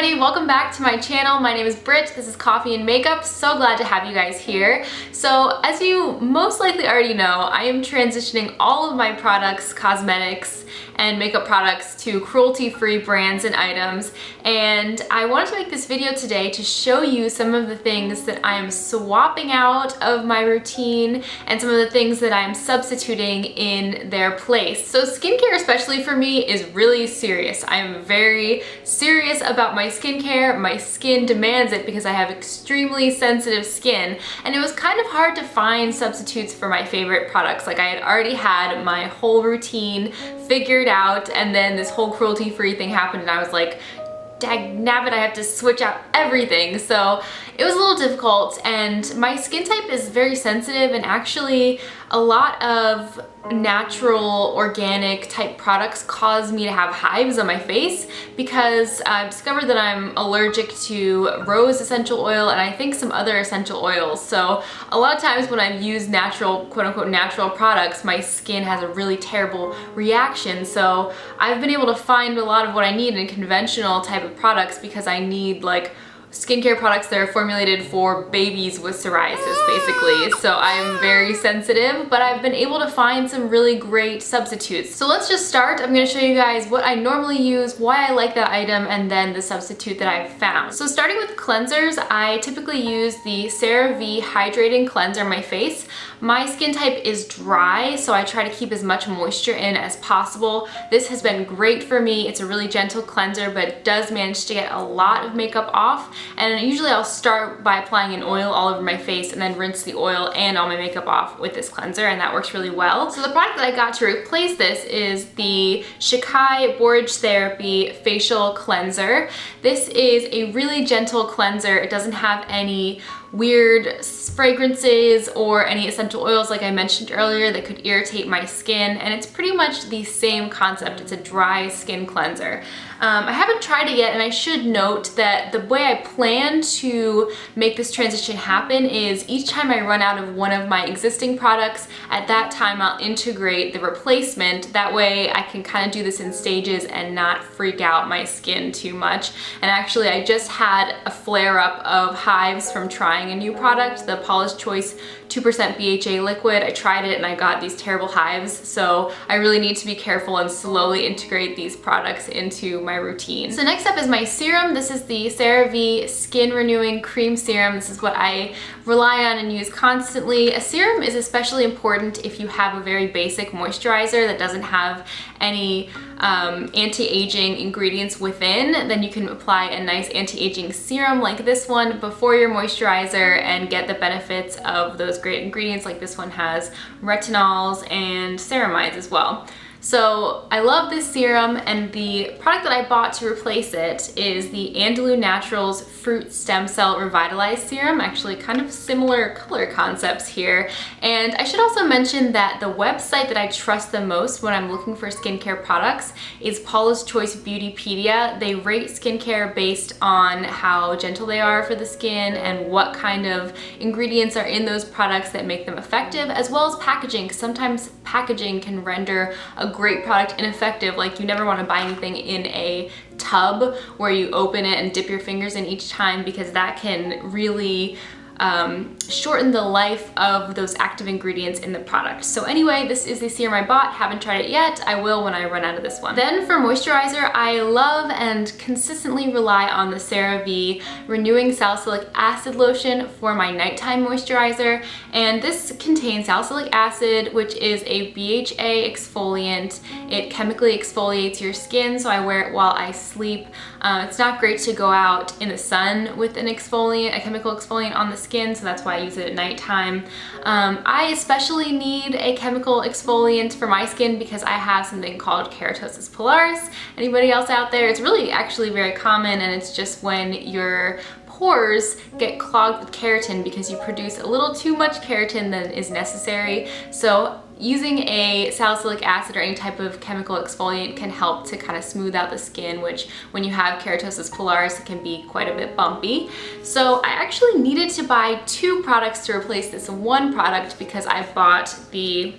everybody, welcome back to my channel. My name is Britt, this is Coffee and Makeup. So glad to have you guys here. So as you most likely already know, I am transitioning all of my products, cosmetics, and makeup products to cruelty-free brands and items, and I wanted to make this video today to show you some of the things that I am swapping out of my routine and some of the things that I am substituting in their place. So skincare, especially for me, is really serious. I am very serious about my skincare. My skin demands it because I have extremely sensitive skin, and it was kind of hard to find substitutes for my favorite products. Like, I had already had my whole routine figured out, and then this whole cruelty-free thing happened, and I was like, dagnabbit, I have to switch out everything. So it was a little difficult, and my skin type is very sensitive, and actually a lot of natural organic type products cause me to have hives on my face because I've discovered that I'm allergic to rose essential oil and I think some other essential oils. So a lot of times when I've used natural, quote-unquote natural products, my skin has a really terrible reaction. So I've been able to find a lot of what I need in conventional type of products because I need like skincare products that are formulated for babies with psoriasis, basically. So I'm very sensitive, but I've been able to find some really great substitutes. So let's just start. I'm gonna show you guys what I normally use, why I like that item, and then the substitute that I've found. So starting with cleansers, I typically use the CeraVe Hydrating Cleanser on my face. My skin type is dry, so I try to keep as much moisture in as possible. This has been great for me. It's a really gentle cleanser, but it does manage to get a lot of makeup off. And usually I'll start by applying an oil all over my face and then rinse the oil and all my makeup off with this cleanser, and that works really well. So the product that I got to replace this is the Shikai Borage Therapy Facial Cleanser. This is a really gentle cleanser. It doesn't have any weird fragrances or any essential oils like I mentioned earlier that could irritate my skin, and it's pretty much the same concept. It's a dry skin cleanser. I haven't tried it yet, and I should note that the way I plan to make this transition happen is each time I run out of one of my existing products, at that time I'll integrate the replacement. That way I can kind of do this in stages and not freak out my skin too much. And actually I just had a flare-up of hives from trying a new product, the Paula's Choice 2% BHA liquid. I tried it and I got these terrible hives, so I really need to be careful and slowly integrate these products into my routine. So next up is my serum. This is the CeraVe Skin Renewing Cream Serum. This is what I rely on and use constantly. A serum is especially important if you have a very basic moisturizer that doesn't have any anti-aging ingredients within. Then you can apply a nice anti-aging serum like this one before your moisturizer and get the benefits of those great ingredients. Like this one has retinols and ceramides as well. So I love this serum, and the product that I bought to replace it is the Andalou Naturals Fruit Stem Cell Revitalize Serum. Actually kind of similar color concepts here. And I should also mention that the website that I trust the most when I'm looking for skincare products is Paula's Choice Beautypedia. They rate skincare based on how gentle they are for the skin and what kind of ingredients are in those products that make them effective, as well as packaging, because sometimes packaging can render a great product ineffective. Like, you never want to buy anything in a tub where you open it and dip your fingers in each time, because that can really shorten the life of those active ingredients in the product. So anyway, this is the serum I bought. Haven't tried it yet. I will when I run out of this one. Then for moisturizer, I love and consistently rely on the CeraVe Renewing Salicylic Acid Lotion for my nighttime moisturizer. And this contains salicylic acid, which is a BHA exfoliant. It chemically exfoliates your skin, so I wear it while I sleep. It's not great to go out in the sun with an exfoliant, a chemical exfoliant on the skin, so that's why I use it at nighttime. I especially need a chemical exfoliant for my skin because I have something called keratosis pilaris. Anybody else out there? It's really actually very common, and it's just when your pores get clogged with keratin because you produce a little too much keratin than is necessary. So using a salicylic acid or any type of chemical exfoliant can help to kind of smooth out the skin, which when you have keratosis pilaris, it can be quite a bit bumpy. So I actually needed to buy two products to replace this one product because I bought the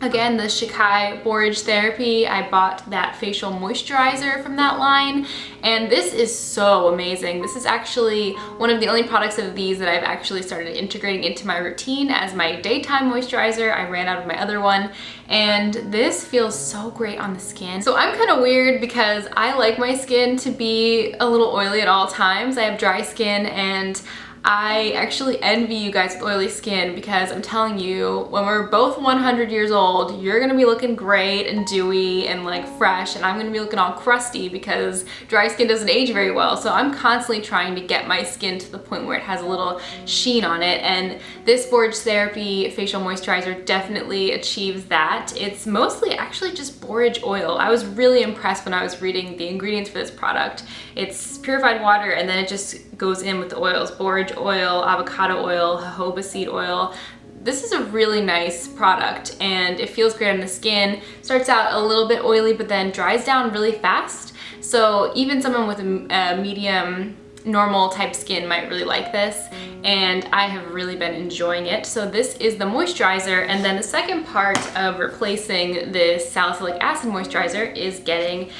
Again, the Shikai Borage Therapy, I bought that facial moisturizer from that line, and this is so amazing. This is actually one of the only products of these that I've actually started integrating into my routine as my daytime moisturizer. I ran out of my other one, and this feels so great on the skin. So I'm kind of weird because I like my skin to be a little oily at all times. I have dry skin, and I actually envy you guys with oily skin, because I'm telling you, when we're both 100 years old, you're gonna be looking great and dewy and like fresh, and I'm gonna be looking all crusty because dry skin doesn't age very well. So I'm constantly trying to get my skin to the point where it has a little sheen on it, and this Borage Therapy facial moisturizer definitely achieves that. It's mostly actually just borage oil. I was really impressed when I was reading the ingredients for this product. It's purified water, and then it just goes in with the oils: borage oil, avocado oil, jojoba seed oil. This is a really nice product, and it feels great on the skin. Starts out a little bit oily, but then dries down really fast. So even someone with a medium normal type skin might really like this, and I have really been enjoying it. So this is the moisturizer, and then the second part of replacing this salicylic acid moisturizer is getting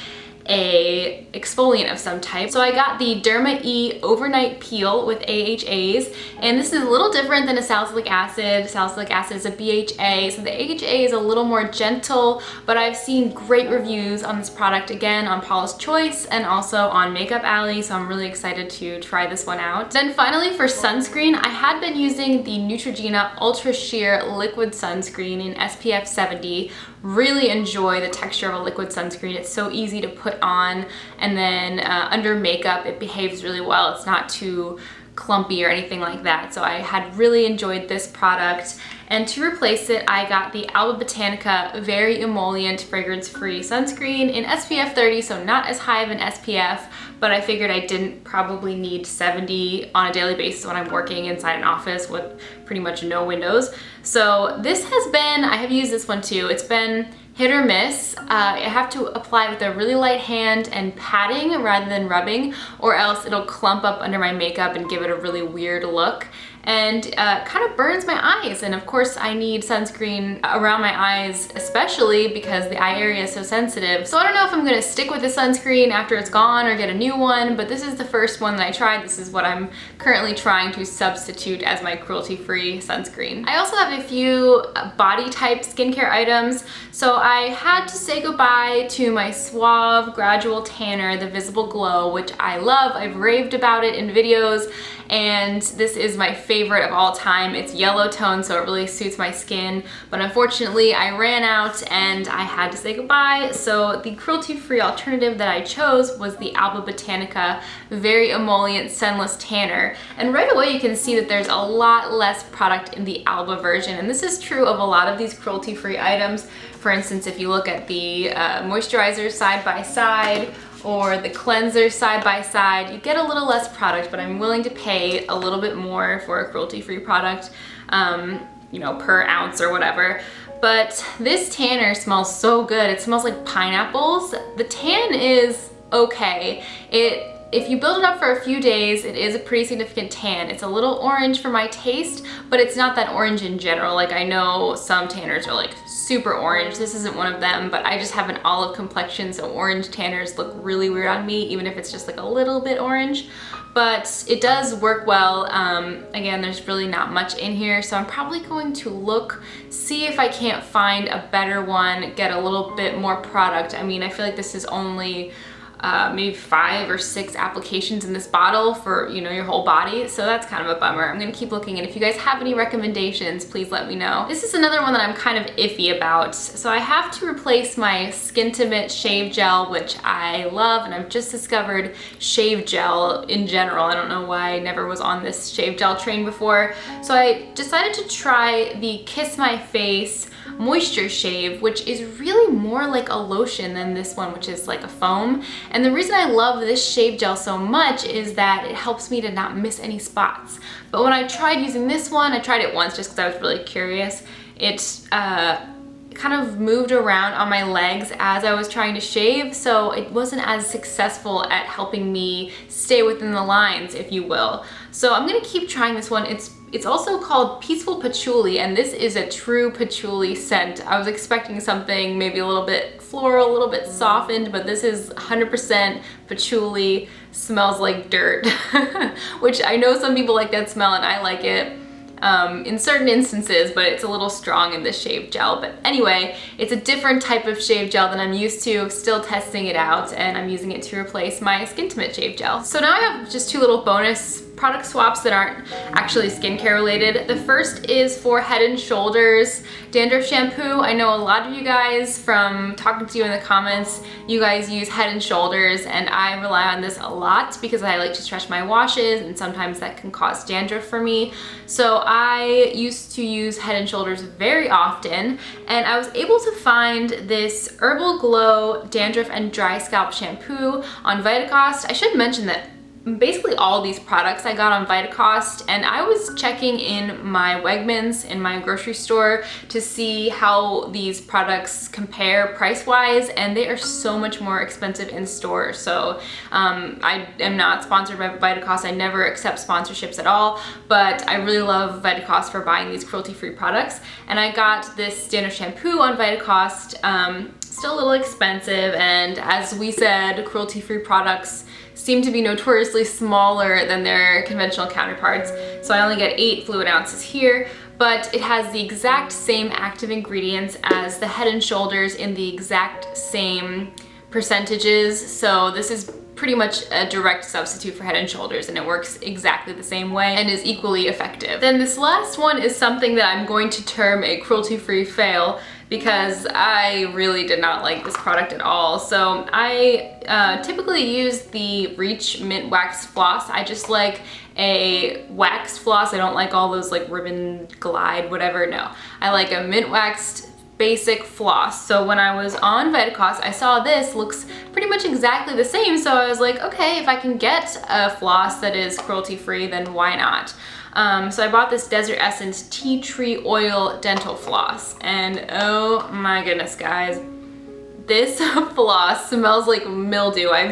a exfoliant of some type. So I got the Derma E Overnight Peel with AHAs, and this is a little different than a salicylic acid. Salicylic acid is a BHA, so the AHA is a little more gentle, but I've seen great reviews on this product, again on Paula's Choice and also on Makeup Alley, so I'm really excited to try this one out. Then finally, for sunscreen, I had been using the Neutrogena Ultra Sheer Liquid Sunscreen in SPF 70. Really enjoy the texture of a liquid sunscreen. It's so easy to put on, and then under makeup it behaves really well. It's not too clumpy or anything like that. So I had really enjoyed this product. And to replace it, I got the Alba Botanica Very Emollient Fragrance-Free Sunscreen in SPF 30, so not as high of an SPF, but I figured I didn't probably need 70 on a daily basis when I'm working inside an office with pretty much no windows. So this has been, I have used this one too, it's been hit or miss. I have to apply with a really light hand and patting rather than rubbing, or else it'll clump up under my makeup and give it a really weird look, and kind of burns my eyes. And of course I need sunscreen around my eyes, especially because the eye area is so sensitive. So I don't know if I'm gonna stick with the sunscreen after it's gone or get a new one, but this is the first one that I tried. This is what I'm currently trying to substitute as my cruelty-free sunscreen. I also have a few body type skincare items. So I had to say goodbye to my Suave Gradual Tanner, the Visible Glow, which I love. I've raved about it in videos, and this is my favorite of all time. It's yellow tone, so it really suits my skin, but unfortunately I ran out and I had to say goodbye. So the cruelty-free alternative that I chose was the Alba Botanica Very Emollient Sunless Tanner, and right away you can see that there's a lot less product in the Alba version, and this is true of a lot of these cruelty-free items. For instance, if you look at the moisturizer side by side or the cleanser side by side, you get a little less product, but I'm willing to pay a little bit more for a cruelty-free product, you know, per ounce or whatever. But this tanner smells so good. It smells like pineapples. The tan is okay. If you build it up for a few days, it is a pretty significant tan. It's a little orange for my taste, but it's not that orange in general. Like, I know some tanners are like super orange. This isn't one of them, but I just have an olive complexion, so orange tanners look really weird on me, even if it's just like a little bit orange. But it does work well. Again, there's really not much in here, so I'm probably going to see if I can't find a better one, get a little bit more product. I mean, I feel like this is only maybe 5 or 6 applications in this bottle for, you know, your whole body, so that's kind of a bummer. I'm gonna keep looking, and if you guys have any recommendations, please let me know. This is another one that I'm kind of iffy about. So I have to replace my Skintimate shave gel, which I love, and I've just discovered shave gel in general. I don't know why I never was on this shave gel train before. So I decided to try the Kiss My Face Moisture Shave, which is really more like a lotion than this one, which is like a foam. And the reason I love this shave gel so much is that it helps me to not miss any spots. But when I tried using this one, I tried it once just because I was really curious. It kind of moved around on my legs as I was trying to shave, so it wasn't as successful at helping me stay within the lines, if you will. So I'm gonna keep trying this one. It's also called Peaceful Patchouli, and this is a true patchouli scent. I was expecting something maybe a little bit floral, a little bit softened, but this is 100% patchouli, smells like dirt, which I know some people like that smell and I like it. In certain instances, but it's a little strong in this shave gel. But anyway, it's a different type of shave gel than I'm used to, still testing it out, and I'm using it to replace my Skintimate shave gel. So now I have just two little bonus product swaps that aren't actually skincare related. The first is for Head & Shoulders Dandruff Shampoo. I know a lot of you guys, from talking to you in the comments, you guys use Head & Shoulders, and I rely on this a lot because I like to stretch my washes and sometimes that can cause dandruff for me. So I used to use Head & Shoulders very often, and I was able to find this Herbal Glow Dandruff and Dry Scalp Shampoo on Vitacost. I should mention that basically all these products I got on Vitacost, and I was checking in my Wegmans in my grocery store to see how these products compare price-wise, and they are so much more expensive in store. So I am not sponsored by Vitacost. I never accept sponsorships at all, but I really love Vitacost for buying these cruelty-free products. And I got this Dandruff shampoo on Vitacost, still a little expensive, and as we said, cruelty-free products seem to be notoriously smaller than their conventional counterparts. So I only get 8 fluid ounces here, but it has the exact same active ingredients as the Head & Shoulders in the exact same percentages. So this is pretty much a direct substitute for Head & Shoulders, and it works exactly the same way and is equally effective. Then this last one is something that I'm going to term a cruelty-free fail, because I really did not like this product at all. So I typically use the Reach Mint Wax Floss. I just like a waxed floss. I don't like all those like ribbon glide, whatever, no. I like a mint waxed basic floss. So when I was on Vitacost, I saw this looks pretty much exactly the same. So I was like, okay, if I can get a floss that is cruelty-free, then why not? So I bought this Desert Essence Tea Tree Oil Dental Floss, and oh my goodness, guys, this floss smells like mildew. I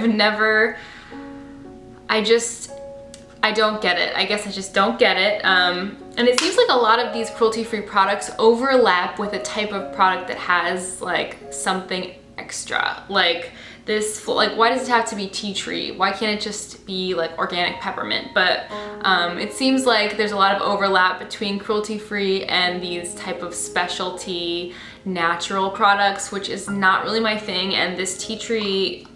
don't get it. I guess I just don't get it. And it seems like a lot of these cruelty-free products overlap with a type of product that has like something extra. Like this, like why does it have to be tea tree? Why can't it just be like organic peppermint? But it seems like there's a lot of overlap between cruelty-free and these type of specialty natural products, which is not really my thing. And this tea tree,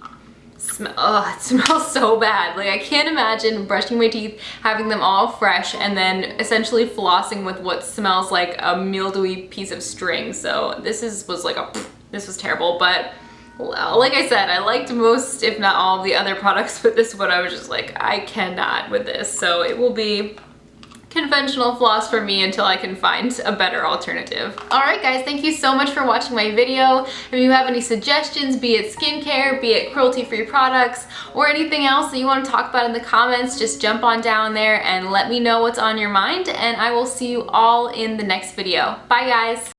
it smells so bad. Like I can't imagine brushing my teeth, having them all fresh, and then essentially flossing with what smells like a mildewy piece of string. So this was terrible. But like I said, I liked most, if not all, of the other products, but this one I was just like, I cannot with this. So it will be conventional floss for me until I can find a better alternative. Alright guys, thank you so much for watching my video. If you have any suggestions, be it skincare, be it cruelty-free products, or anything else that you want to talk about in the comments, just jump on down there and let me know what's on your mind, and I will see you all in the next video. Bye guys!